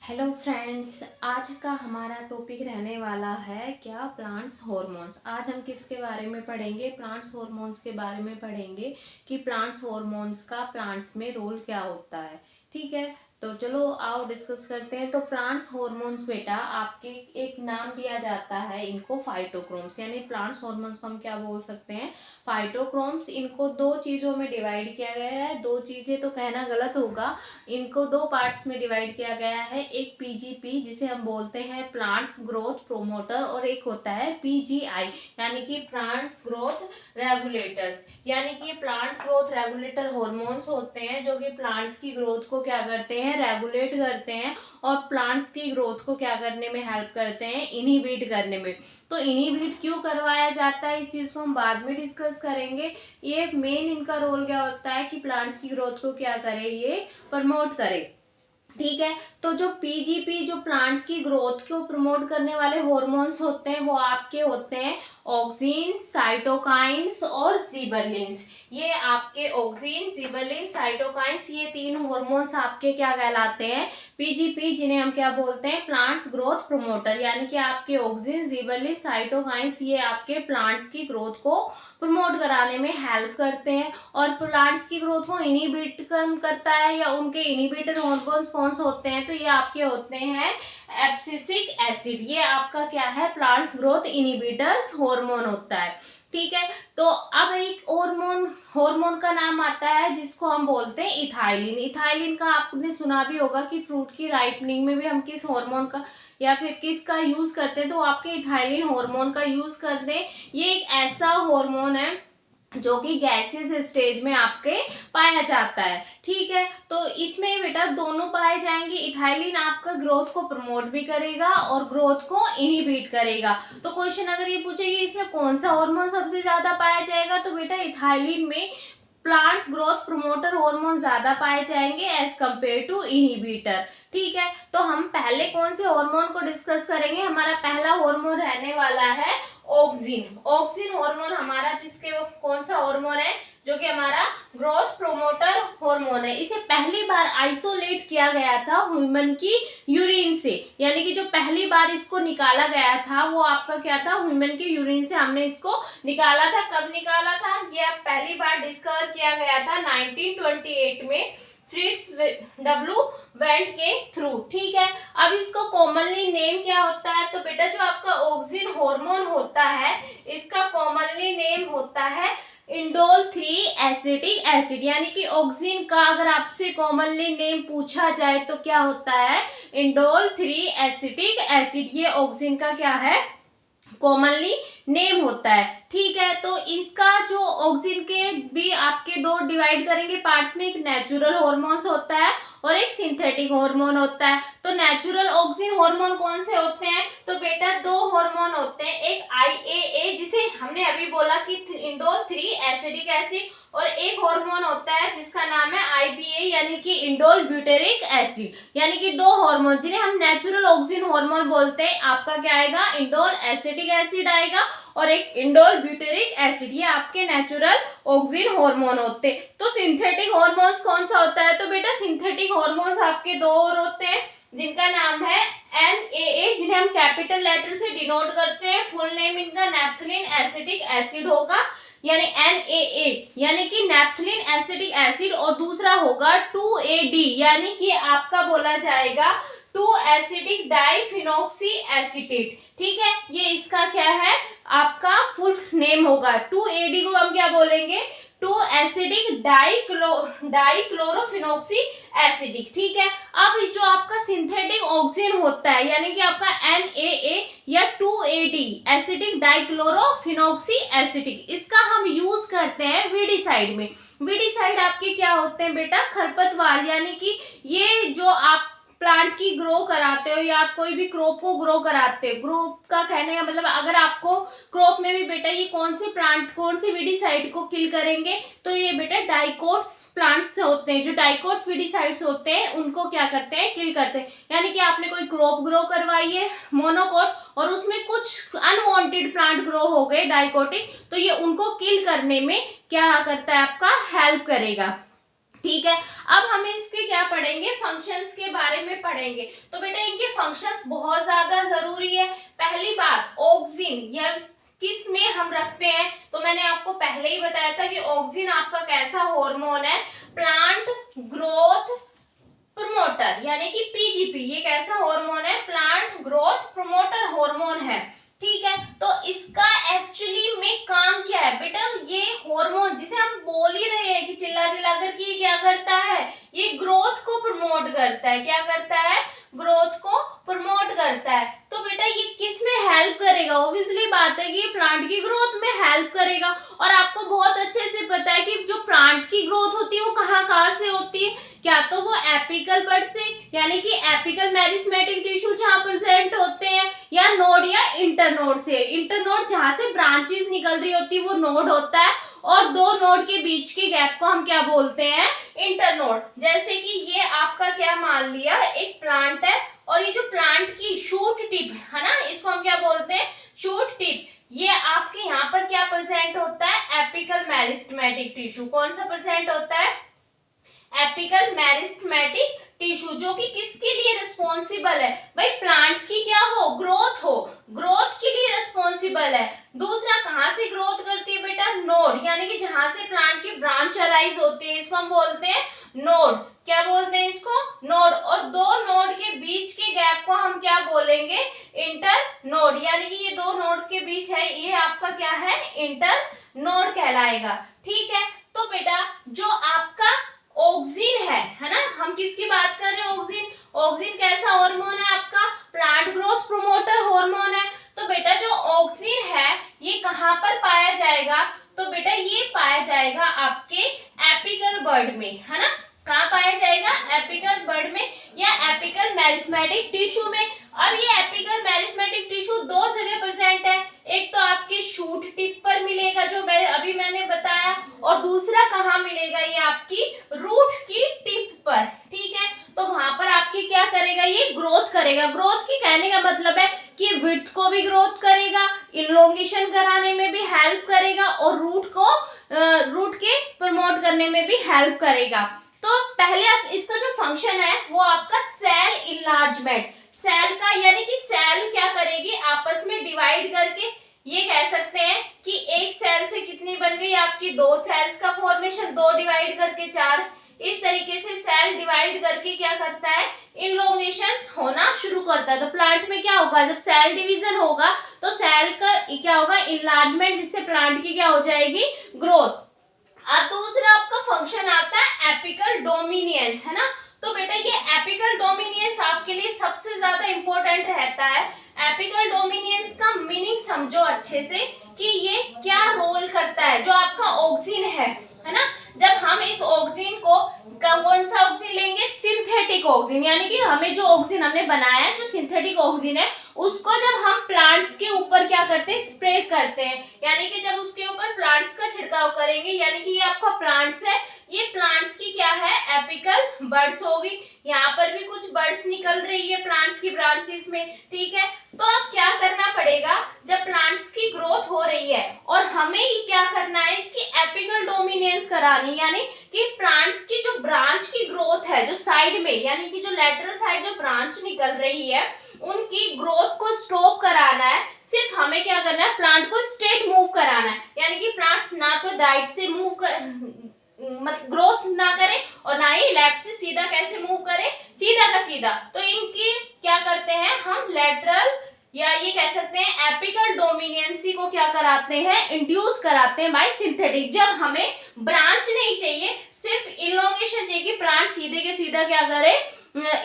Hello friends, आज का हमारा टॉपिक रहने वाला है क्या प्लांट्स हॉर्मोन्स। आज हम किसके बारे में पढ़ेंगे? प्लांट्स हॉर्मोन्स के बारे में पढ़ेंगे कि प्लांट्स हॉर्मोन्स का प्लांट्स में रोल क्या होता है। ठीक है, तो चलो आओ डिस्कस करते हैं। तो प्लांट्स हॉर्मोन्स बेटा आपके एक नाम दिया जाता है इनको फाइटोक्रोम्स, यानी प्लांट्स हॉर्मोन्स को हम क्या बोल सकते हैं? फाइटोक्रोम्स। इनको दो चीजों में डिवाइड किया गया है। दो चीजें तो कहना गलत होगा, इनको दो पार्ट्स में डिवाइड किया गया है। एक पीजीपी जिसे हम बोलते हैं प्लांट्स ग्रोथ प्रोमोटर, और एक होता है पीजीआई यानी कि प्लांट्स ग्रोथ रेगुलेटर्स। यानी कि प्लांट ग्रोथ रेगुलेटर हॉर्मोन्स होते हैं जो कि प्लांट्स की ग्रोथ को क्या करते हैं? रेगुलेट करते हैं, और प्लांट्स की ग्रोथ को क्या करने में हेल्प करते हैं? इनहिबिट करने में। तो इनहिबिट क्यों करवाया जाता है, इस चीज को हम बाद में डिस्कस करेंगे। ये मेन इनका रोल क्या होता है कि प्लांट्स की ग्रोथ को क्या करे? ये प्रमोट करे। ठीक है, तो जो पीजीपी जो प्लांट्स की ग्रोथ को प्रमोट करने वाले हॉर्मोन्स होते हैं वो आपके होते हैं ऑक्सिन, साइटोकाइंस और जिबरलिंस। ये आपके ऑक्सिन, जिबरलिंस, साइटोकाइंस, ये तीन हॉर्मोन्स आपके क्या कहलाते हैं? पीजीपी, जिन्हें हम क्या बोलते हैं? Plants growth promoter. यानी कि आपके ऑक्सिन, जिबरलिंस, साइटोकाइंस ये आपके प्लांट्स की ग्रोथ को प्रमोट कराने में हेल्प करते हैं, और प्लांट्स की ग्रोथ को इनहिबिट करता है। या उनके इनहिबिटर हॉर्मोन्स कौन से होते हैं? तो ये आपके होते हैं एब्सिसिक एसिड। ये आपका क्या है? प्लांट्स ग्रोथ इनहिबिटर्स हॉर्मोन होता है। ठीक है, तो अब एक हार्मोन का नाम आता है जिसको हम बोलते हैं इथाइलिन। इथाइलिन का आपने सुना भी होगा कि फ्रूट की राइपनिंग में भी हम किस हार्मोन का या फिर किसका यूज करते हैं? तो आपके इथाइलिन हार्मोन का यूज करते हैं। ये एक ऐसा हार्मोन है जो कि गैसेस स्टेज में आपके पाया जाता है। ठीक है, तो इसमें बेटा दोनों पाए जाएंगे। इथाइलिन आपका ग्रोथ को प्रमोट भी करेगा और ग्रोथ को इनहिबिट करेगा। तो क्वेश्चन अगर ये पूछे कि इसमें कौन सा हार्मोन सबसे ज्यादा पाया जाएगा, तो बेटा इथाइलिन में प्लांट्स ग्रोथ प्रमोटर हार्मोन ज्यादा पाए जाएंगे एज कंपेयर टू इनहिबिटर। ठीक है, तो हम पहले कौन से हार्मोन को डिस्कस करेंगे? हमारा पहला हार्मोन रहने वाला है ऑक्सिन। ऑक्सिन हार्मोन हमारा जिसके कौन सा हार्मोन है? जो कि हमारा ग्रोथ प्रोमोटर हार्मोन है। इसे पहली बार आइसोलेट किया गया था ह्यूमन की यूरिन से। यानी कि जो पहली बार इसको निकाला गया था वो आपका क्या था? ह्यूमन की यूरिन से हमने इसको निकाला था। कब निकाला था? ये पहली बार डिस्कवर किया गया था 1928 में फ्रिट्स डब्ल्यू वेंट के थ्रू। ठीक है, अब इसको कॉमनली नेम क्या होता है? तो बेटा जो आपका ऑक्सिन हार्मोन होता है इसका कॉमनली नेम होता है इंडोल 3 एसिटिक एसिड। यानी कि ऑक्सिन का अगर आपसे कॉमनली नेम पूछा जाए तो क्या होता है? Indole 3 acetic acid. ये ऑक्सिन का क्या है? कॉमनली नेम होता है। ठीक है, तो इसका जो ऑक्सिन के भी आपके दो डिवाइड करेंगे पार्ट्स में, एक नेचुरल हार्मोन्स होता है और एक सिंथेटिक हार्मोन होता है। तो नेचुरल ऑक्सिन हार्मोन कौन से होते हैं? तो बेटा दो हार्मोन होते हैं, एक आईएए जिसे हमने अभी बोला कि इंडोल 3 एसिडिक एसिड, और एक हार्मोन होता है जिसका नाम है आईबीए यानी कि इंडोल ब्यूटेरिक एसिड। यानी कि दो हार्मोन जिन्हें हम नेचुरल ऑक्सिन हार्मोन बोलते हैं। आपका क्या आएगा? इंडोल एसिटिक एसिड आएगा और एक इंडोल ब्यूटेरिक एसिड। ये आपके नेचुरल ऑक्सिन हार्मोन होते हैं। तो सिंथेटिक हार्मोन्स कौन सा होता है? तो बेटा सिंथेटिक हार्मोन्स आपके दो और होते हैं जिनका नाम है एनएए, जिन्हें हम कैपिटल लेटर से डिनोट करते हैं। फुल नेम इनका नैप्थलीन एसिटिक एसिड होगा, यानी एनएए यानी कि नैप्थलीन एसिटिक एसिड, और दूसरा होगा 2AD यानी कि आपका बोला जाएगा 2 एसिडिक डाइफिनॉक्सी एसीटेट। ठीक है, ये इसका क्या है? आपका फुल नेम होगा। 2AD को हम क्या बोलेंगे? 2 एसिडिक डाइक्लोरोफिनॉक्सी एसिडिक। ठीक है, अब जो आपका सिंथेटिक ऑक्सिन होता है यानी कि आपका एनएए या 2AD एसिडिक डाइक्लोरोफिनॉक्सी एसिडिक, इसका हम यूज करते हैं वीडिसाइड में। वीडिसाइड आपके क्या होते हैं बेटा? खरपतवार। यानी कि ये जो आप प्लांट की ग्रो कराते हो या आप कोई भी क्रॉप को ग्रो कराते हो, ग्रो का कहने का मतलब अगर आपको क्रॉप में भी बेटा ये कौन से प्लांट, कौन से वीडिसाइड को किल करेंगे? तो ये बेटा डाइकोट्स प्लांट्स होते हैं। जो डाइकोट्स वीडिसाइड्स होते हैं उनको क्या करते हैं? किल करते हैं। यानी कि आपने कोई क्रॉप ग्रो करवाई है मोनोकोट और उसमें कुछ अनवांटेड प्लांट ग्रो हो गए डाइकोटिक, तो ये उनको किल करने में क्या करता है? आपका हेल्प करेगा। ठीक है, अब हमें इसके क्या क्या पढ़ेंगे, फंक्शंस के बारे में पढ़ेंगे। तो बेटा इनके फंक्शंस बहुत ज्यादा जरूरी है। पहली बात, ऑक्सिन या किस में हम रखते हैं, तो मैंने आपको पहले ही बताया था कि ऑक्सिन आपका कैसा हार्मोन है, प्लांट ग्रोथ प्रमोटर यानी कि पीजीपी, ये कैसा हार्मोन है, प्लांट ग्रोथ प्रमोटर हार्मोन है। ठीक है, तो इसका एक्चुअली में काम क्या है बेटा, ये हार्मोन जिसे हम बोल ही रहे हैं कि चिल्ला चिल्ला कर कि ये क्या करता है, ये ग्रोथ को प्रमोट करता है। क्या करता है, ग्रोथ को प्रमोट करता है। तो बेटा ये किस में हेल्प करेगा, ऑब्वियसली बात है कि ये प्लांट की ग्रोथ में हेल्प करेगा। और आपको बहुत अच्छे से पता है कि जो प्लांट की ग्रोथ होती है वो कहाँ कहाँ से होती है, क्या तो वो एपिकल बड से यानी कि एपिकल मेरिस्टेमेटिक टिश्यू जहाँ प्रेजेंट होते हैं, या नोड या इंटरनोड से। इंटरनोड जहाँ से ब्रांचेस निकल रही होती है वो नोड होता है, और दो नोड के बीच के गैप को हम क्या बोलते हैं, इंटरनोड। जैसे कि ये आपका क्या मान लिया, एक प्लांट है, और ये जो प्लांट की शूट टिप है ना, इसको हम क्या बोलते हैं, शूट टिप। ये आपके यहाँ पर क्या प्रेजेंट होता है, एपिकल मेरिस्टेमेटिक टिश्यू। कौन सा प्रेजेंट होता है, एपिकल मेरिस्टेमेटिक टिश्यू, जो कि किसके लिए रिस्पॉन्सिबल है भाई, प्लांट्स की क्या हो, ग्रोथ के लिए रिस्पॉन्सिबल है। दूसरा कहाँ से ग्रोथ करती है बेटा, नोड, यानी कि जहां से प्लांट की ब्रांच अराइज होती है, इसको हम बोलते हैं नोड। क्या बोलते हैं इसको, नोड। और दो नोड के बीच के गैप को हम क्या बोलेंगे, इंटर नोड, यानी कि ये दो नोड के बीच है, ये आपका क्या है, इंटर नोड कहलाएगा। ठीक है, तो बेटा जो आपका ऑक्सिन है ना, हम किसकी बात कर रहे हैं, ऑक्सिन। ऑक्सिन कैसा हार्मोन है आपका, प्लांट ग्रोथ प्रमोटर हार्मोन है। तो बेटा जो ऑक्सिन है ये कहाँ पर पाया जाएगा, तो बेटा ये पाया जाएगा आपके एपिकल बड में, है ना। कहाँ पाया जाएगा, एपिकल बड में या एपिकल मेरिस्टेमेटिक टिश्यू में। अब ये एपिकल मेरिस्टेमेटिक टिश्यू दो जगह प्रेजेंट है, एक तो आपके शूट टिप पर मिलेगा जो मैंने बताया, और दूसरा कहाँ मिलेगा, ये आपकी रूट की टिप पर। ठीक है, तो वहां पर आपकी क्या करेगा, ये ग्रोथ करेगा। ग्रोथ की कहने का मतलब है कि विड्थ को भी ग्रोथ करेगा, इलोंगेशन कराने में भी हेल्प करेगा, और रूट के प्रमोट करने में भी हेल्प करेगा। तो पहले इसका जो फंक्शन है वो आपका सेल इनलार्जमेंट, सेल का यानी कि सेल क्या करेगी, आपस में डिवाइड करके, ये कह सकते हैं कि एक सेल से कितनी बन गई आपकी, दो सेल्स का फॉर्मेशन, दो डिवाइड करके चार। इस तरीके से सेल डिवाइड करके क्या करता है, इनलोंगेशन होना शुरू करता है। तो प्लांट में क्या होगा, जब सेल डिवीजन होगा तो सेल का क्या होगा, इनलार्जमेंट, जिससे प्लांट की क्या हो जाएगी, ग्रोथ। अब दूसरा आपका फंक्शन आता है एपिकल डोमिनियंस, है ना। तो बेटा ये एपिकल डोमिनियंस आपके लिए सबसे ज्यादा इंपॉर्टेंट रहता है। एपिकल डोमिनियंस का मीनिंग समझो अच्छे से कि ये क्या रोल करता है, जो आपका ऑक्सिन है ना। जब हम इस ऑक्सिन को, कौन सा ऑक्सिन लेंगे, सिंथेटिक ऑक्सिन, यानी कि हमें जो ऑक्सिन हमने बनाया है, जो सिंथेटिक ऑक्सिन है, उसको जब हम प्लांट्स के ऊपर क्या करते हैं, स्प्रे करते हैं। यानी कि जब उसके ऊपर प्लांट्स का छिड़काव करेंगे, यानी कि ये आपका प्लांट्स है, ये प्लांट्स की क्या है, एपिकल बड्स होगी। यहाँ पर भी कुछ बड्स निकल रही है प्लांट्स की ब्रांचेस में। ठीक है, तो अब क्या करना पड़ेगा, जब प्लांट्स की ग्रोथ हो रही है और हमें क्या करना है, इसकी एपिकल डोमिनेंस करानी, यानी कि प्लांट्स की जो ब्रांच की ग्रोथ है, जो साइड में, यानी कि जो लेटरल साइड जो ब्रांच निकल रही है, उनकी ग्रोथ को स्टॉप कराना है। सिर्फ हमें क्या करना है, प्लांट को स्ट्रेट मूव कराना है, यानी कि प्लांट्स ना तो राइट से मूव कर मतलब ग्रोथ ना करे, और ना ही लेफ्ट से सीधा कैसे मूव करे, सीधा का सीधा। तो इनकी क्या करते हैं हम, लेटरल या ये कह सकते हैं एपिकल डोमिनेंसी को क्या कराते हैं, इंड्यूस कराते हैं बाय सिंथेटिक। जब हमें ब्रांच नहीं चाहिए, सिर्फ इलोंगेशन चाहिए कि प्लांट सीधे के सीधा क्या करे,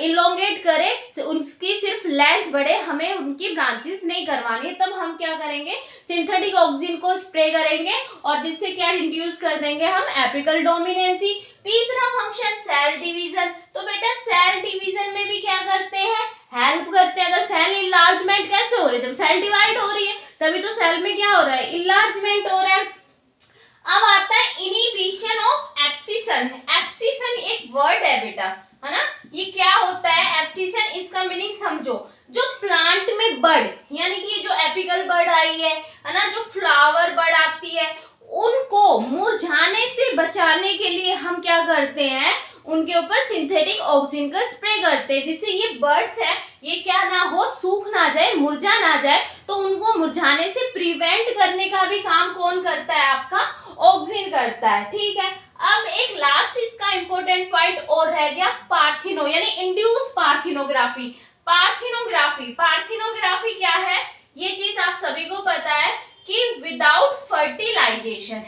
इलोंगेट करे, उनकी सिर्फ लेंथ बढ़े, हमें उनकी ब्रांचेस नहीं करवानी है, तब हम क्या करेंगे, सिंथेटिक ऑक्सिन को स्प्रे करेंगे, और जिससे क्या इंड्यूस कर देंगे हम, एपिकल डोमिनेंसी। तीसरा फंक्शन सेल डिवीजन। तो बेटा सेल डिवीजन में भी क्या करते हैं, हेल्प करते हैं। अगर सेल इनलार्जमेंट कैसे हो रही है, जब सेल डिवाइड हो रही है तभी तो सेल में क्या हो रहा है, इनलार्जमेंट हो रहा है। अब आता है इनहिबिशन ऑफ एब्सिशन। एब्सिशन एक वर्ड है बेटा, है ना। ये क्या होता है एब्सिशन, इसका मीनिंग समझो, जो प्लांट में बड, यानी कि जो एपिकल बड आई है ना, जो फ्लावर बड आती है, उनको मुरझाने से बचाने के लिए हम क्या करते हैं, उनके ऊपर सिंथेटिक ऑक्सीजन का स्प्रे करते हैं, जिससे ये बर्ड्स है ये क्या ना हो, सूख ना जाए, मुरझा ना जाए। तो उनको मुरझाने से प्रिवेंट करने का भी काम कौन करता है, आपका ऑक्सीजन करता है। ठीक है, अब एक लास्ट इसका इंपॉर्टेंट पॉइंट और रह गया, पार्थिनो यानी इंड्यूस पार्थिनोग्राफी। पार्थिनोग्राफी क्या है, ये चीज आप सभी को पता है कि विदाउट फर्टिलाइजेशन,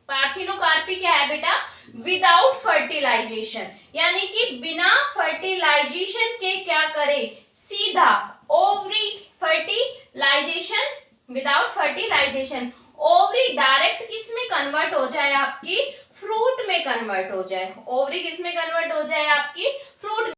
पार्थिनोग्राफी क्या है बेटा, विदाउट फर्टिलाइजेशन, यानी कि बिना फर्टिलाइजेशन के क्या करे, सीधा ovary fertilisation, without fertilisation ovary direct किस में कन्वर्ट हो जाए, आपकी फ्रूट में कन्वर्ट हो जाए। ओवरी किस में कन्वर्ट हो जाए, आपकी फ्रूट